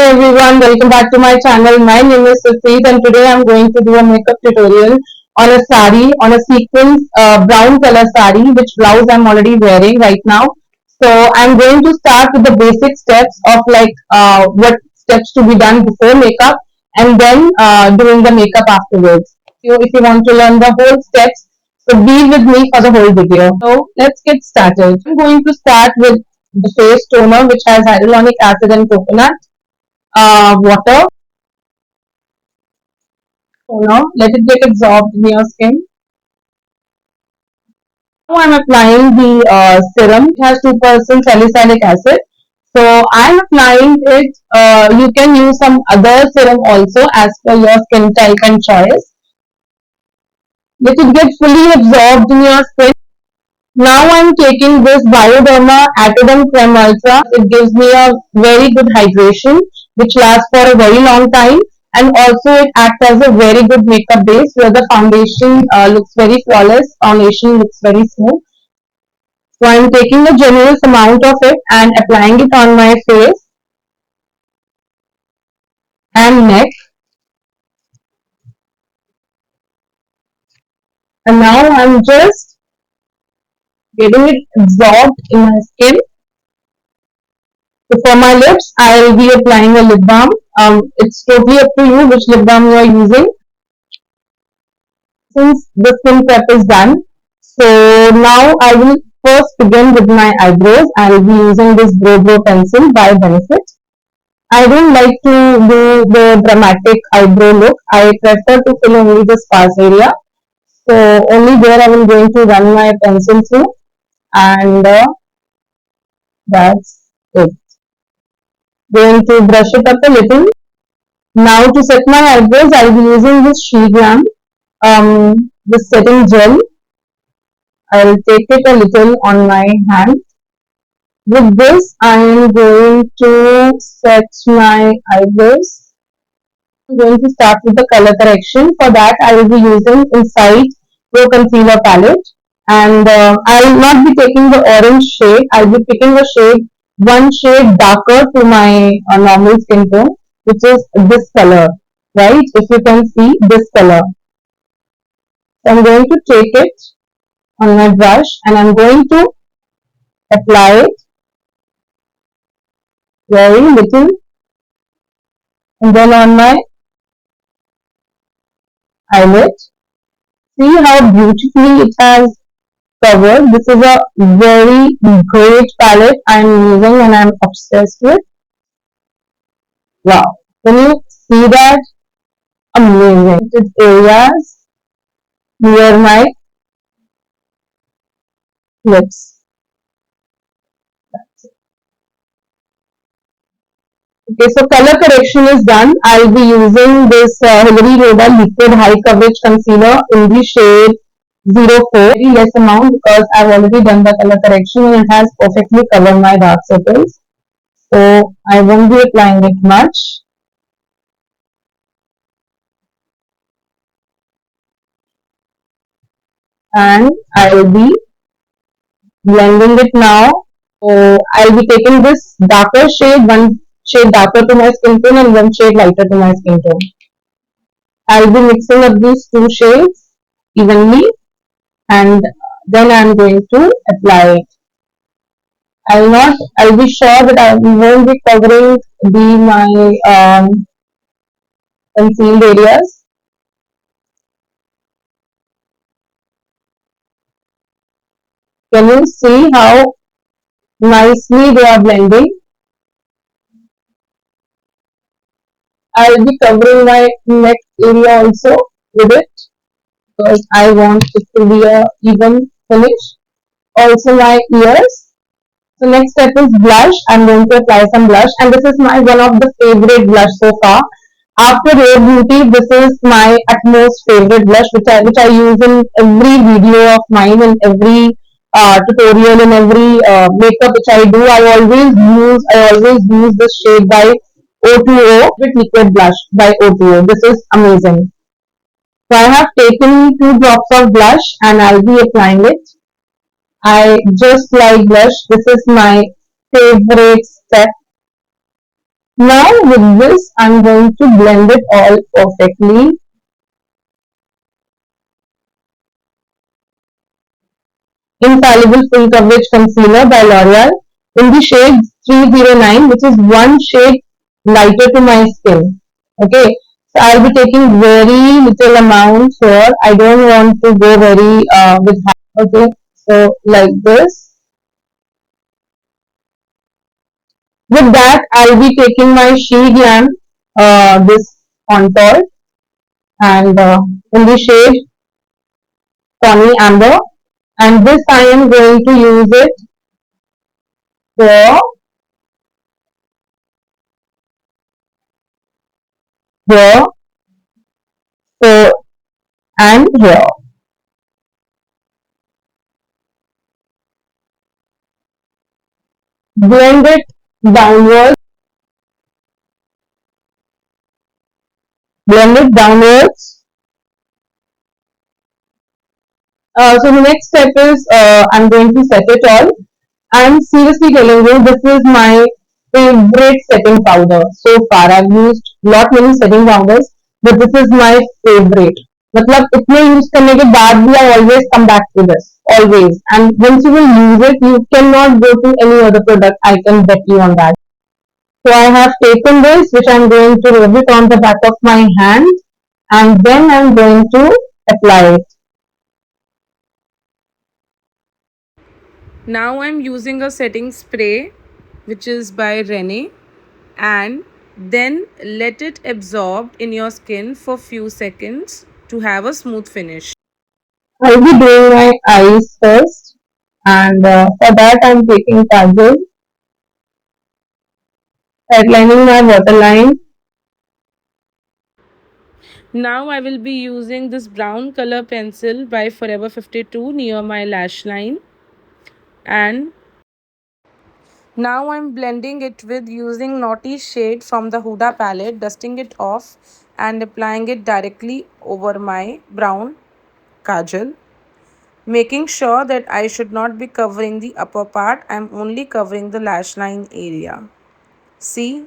everyone, welcome back to my channel. My name is Supreet and today I'm going to do a makeup tutorial on a sari, on a sequins brown color sari, which blouse I'm already wearing right now. So I'm going to start with the basic steps of what steps to be done before makeup and then doing the makeup afterwards. So if you want to learn the whole steps, so be with me for the whole video. So let's get started. I'm going to start with the face toner which has hyaluronic acid and coconut water. Toner, let it get absorbed in your skin. Now I'm applying the serum. It has 2% salicylic acid. So I'm applying it. You can use some other serum also as per your skin type and choice. Let it get fully absorbed in your skin. Now I'm taking this Bioderma Atodem Creme Ultra. It gives me a very good hydration which lasts for a very long time, and also it acts as a very good makeup base where the foundation looks very flawless, foundation looks very smooth. So I'm taking a generous amount of it and applying it on my face and neck. And now I'm just getting it absorbed in my skin. So for my lips, I will be applying a lip balm. It's totally up to you which lip balm you are using. Since the skin prep is done, so now I will first begin with my eyebrows. I will be using this Brow pencil by Benefit. I don't like to do the dramatic eyebrow look. I prefer to fill only the sparse area. So only there I will going to run my pencil through, and that's it. Going to brush it up a little. Now to set my eyebrows, I will be using this Glam this setting gel. I will take it a little on my hand. With this, I am going to set my eyebrows. I'm going to start with the color correction. For that, I will be using Inside Pro Concealer Palette. And I will not be taking the orange shade. I will be picking a shade, one shade darker to my normal skin tone, which is this color, right? If you can see this color. So I'm going to take it on my brush and I'm going to apply it very little, and then on my eyelid. See how beautifully it has covered. This is a very great palette I'm using and I'm obsessed with. Wow, can you see that? Amazing. It is areas near my lips. Okay, so color correction is done. I'll be using this Hilary Rhoda Liquid High Coverage Concealer in the shade 04. Very less amount because I've already done the color correction and it has perfectly covered my dark circles. So I won't be applying it much. And I will be blending it now. So I'll be taking this darker shade, one shade darker to my skin tone and one shade lighter to my skin tone. I'll be mixing up these two shades evenly and then I'm going to apply it. I'll be sure that I won't be covering my concealed areas. Can you see how nicely they are blending? I'll be covering my neck area also with it because I want it to be a even finish. Also my ears. So next step is blush. I'm going to apply some blush and this is my one of the favorite blush so far. After Rare Beauty, this is my utmost favorite blush which I use in every video of mine and every tutorial and every makeup which I do. I always use this shade by O2O with liquid blush by O2O. This is amazing. So I have taken 2 drops of blush and I'll be applying it. I just like blush. This is my favorite step Now with this, I'm going to blend it all perfectly. Infallible Full Coverage Concealer by L'Oreal in the shade 309, which is one shade lighter to my skin. Okay, so I'll be taking very little amount here. I don't want to go very with high. Okay, so like this. With that, I'll be taking my She Glam, this contour, and in the shade Tawny Amber, and this I am going to use it for here, so and here. Blend it downwards, blend it downwards. So the next step is I'm going to set it all. I'm seriously telling you, this is my favorite setting powder so far. I've used lot many setting powders, but this is my favorite. मतलब इतने use करने के बाद भी I always come back to this, always. And once you will use it, you cannot go to any other product. I can bet you on that. So I have taken this, which I'm going to rub it on the back of my hand, and then I'm going to apply it. Now I'm using a setting spray which is by Rene, and then let it absorb in your skin for few seconds to have a smooth finish. I'll be doing my eyes first, and for that I'm taking kajal, outlining my waterline. Now I will be using this brown color pencil by Forever 52 near my lash line, and now I'm blending it with using Naughty shade from the Huda palette, dusting it off and applying it directly over my brown kajal, making sure that I should not be covering the upper part. I'm only covering the lash line area. See,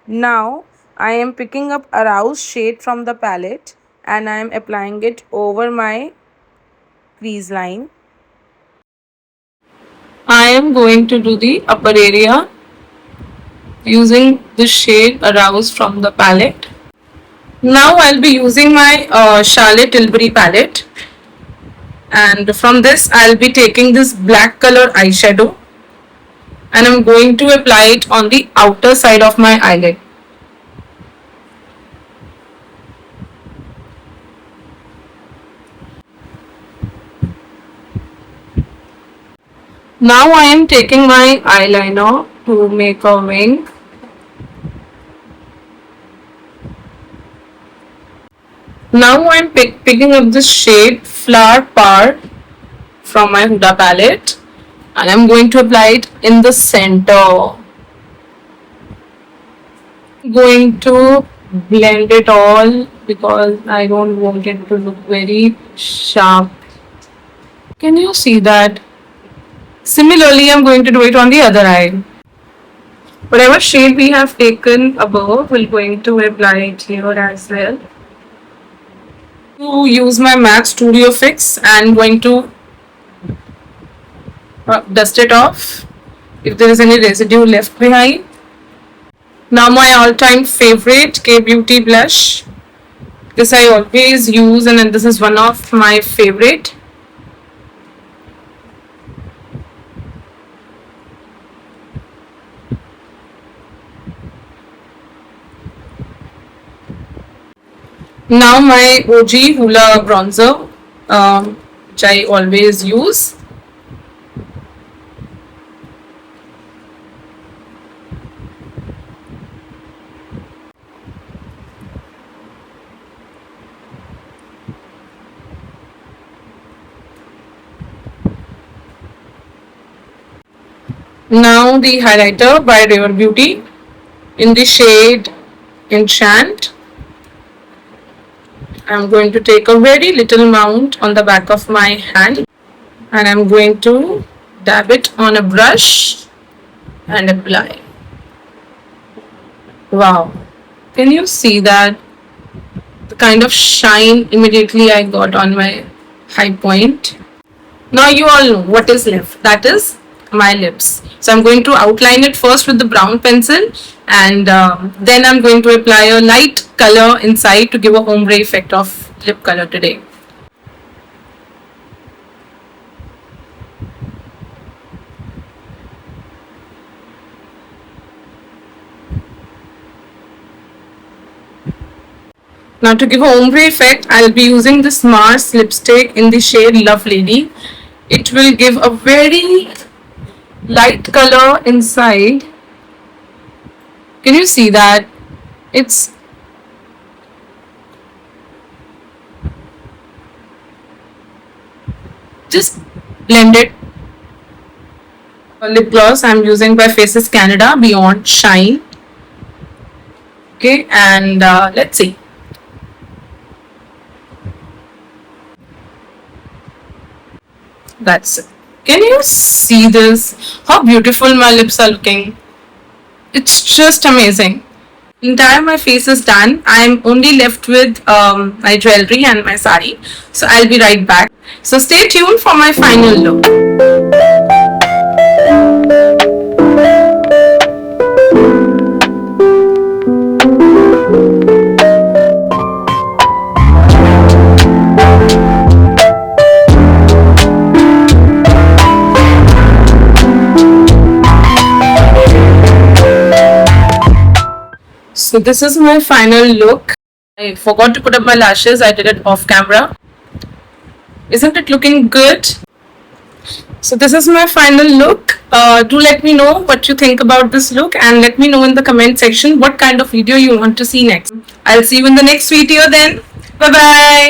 now I am picking up Arouse shade from the palette and I am applying it over my crease line. I am going to do the upper area using the shade Arouse from the palette. Now I'll be using my Charlotte Tilbury palette, and from this I'll be taking this black color eyeshadow and I'm going to apply it on the outer side of my eyelid. Now I am taking my eyeliner to make a wing. Now I am picking up this shade Flower Power from my Huda palette and I'm going to apply it in the center. Going to blend it all because I don't want it to look very sharp. Can you see that? Similarly, I'm going to do it on the other eye. Whatever shade we have taken above, we're going to apply it here as well. To use my MAC Studio Fix, I'm going to dust it off if there is any residue left behind. Now my all-time favorite K Beauty blush. This I always use and this is one of my favorite. Now my OG Hoola bronzer, which I always use. Now the highlighter by Rare Beauty in the shade Enchant. I'm going to take a very little amount on the back of my hand and I'm going to dab it on a brush and apply. Wow. Can you see that? The kind of shine immediately I got on my high point. Now you all know what is left. That is my lips. So I'm going to outline it first with the brown pencil, and then I'm going to apply a light color inside to give a ombre effect of lip color today. Now to give a ombre effect, I'll be using this Mars lipstick in the shade Love Lady. It will give a very light color inside. Can you see that? It's just blended. Lip gloss I'm using by Faces Canada Beyond Shine. Okay, and let's see. That's it. Can you see this? How beautiful my lips are looking. It's just amazing. Entire my face is done. I'm only left with my jewelry and my sari. So I'll be right back. So stay tuned for my final look. So this is my final look. I forgot to put up my lashes. I did it off camera. Isn't it looking good? So this is my final look. Do let me know what you think about this look, and let me know in the comment section what kind of video you want to see next. I'll see you in the next video then. Bye bye.